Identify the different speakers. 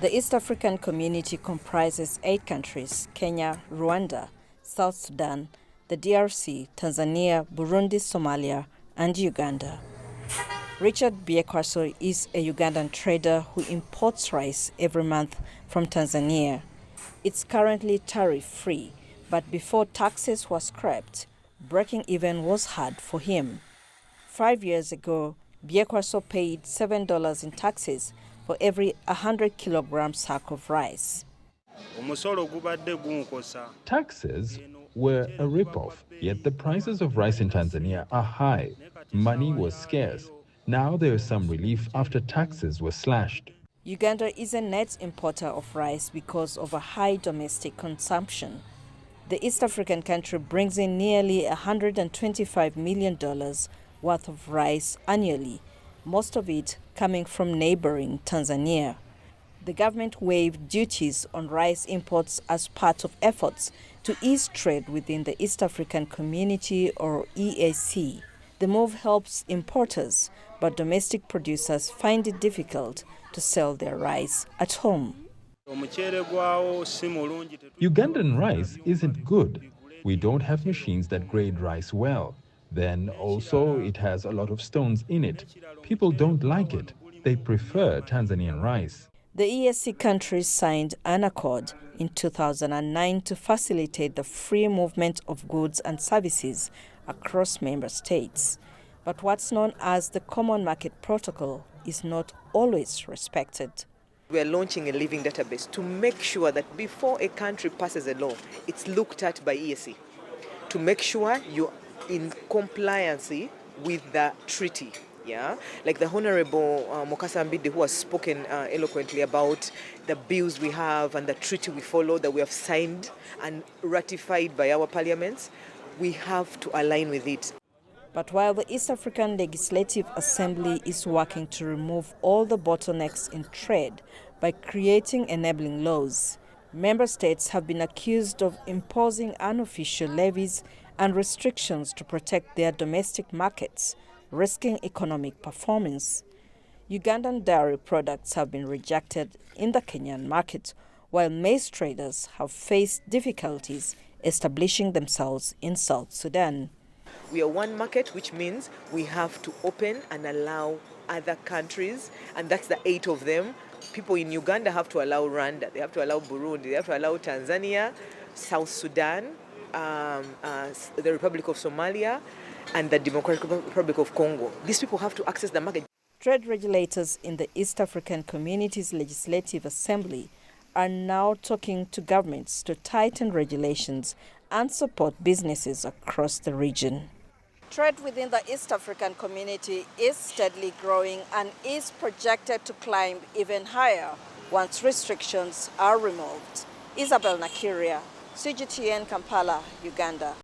Speaker 1: The East African community comprises 8 countries: Kenya, Rwanda, South Sudan, the DRC, Tanzania, Burundi, Somalia, and Uganda. Richard Biekwaso is a Ugandan trader who imports rice every month from Tanzania. It's currently tariff-free, but before taxes were scrapped, breaking even was hard for him. 5 years ago, Biekwaso paid $7 in taxes for every 100 kilogram sack of rice.
Speaker 2: Taxes were a rip-off, yet the prices of rice in Tanzania are high. Money was scarce. Now there is some relief after taxes were slashed.
Speaker 1: Uganda is a net importer of rice because of a high domestic consumption. The East African country brings in nearly $125 million worth of rice annually, most of it coming from neighboring Tanzania. The government waived duties on rice imports as part of efforts to ease trade within the East African Community, or EAC. The move helps importers, but domestic producers find it difficult to sell their rice at home.
Speaker 2: Ugandan rice isn't good. We don't have machines that grade rice well. Then also it has a lot of stones in it. People don't like it. They prefer Tanzanian rice.
Speaker 1: The EAC countries signed an accord in 2009 to facilitate the free movement of goods and services across member states. But what's known as the Common Market Protocol is not always respected.
Speaker 3: We are launching a living database to make sure that before a country passes a law, it's looked at by EAC to make sure you're in compliance with the treaty. Yeah, like the Honorable Mokasa Mbide, who has spoken eloquently about the bills we have and the treaty we follow, that we have signed and ratified by our parliaments, we have to align with it.
Speaker 1: But while the East African Legislative Assembly is working to remove all the bottlenecks in trade by creating enabling laws, member states have been accused of imposing unofficial levies and restrictions to protect their domestic markets, risking economic performance. Ugandan dairy products have been rejected in the Kenyan market, while maize traders have faced difficulties establishing themselves in South Sudan.
Speaker 3: We are one market, which means we have to open and allow other countries, and that's the 8 of them. People in Uganda have to allow Rwanda, they have to allow Burundi, they have to allow Tanzania, South Sudan, the Republic of Somalia, and the Democratic Republic of Congo. These people have to access the market.
Speaker 1: Trade regulators in the East African Community's Legislative Assembly are now talking to governments to tighten regulations and support businesses across the region. Trade within the East African Community is steadily growing and is projected to climb even higher once restrictions are removed. Isabel Nakiria, CGTN, Kampala, Uganda.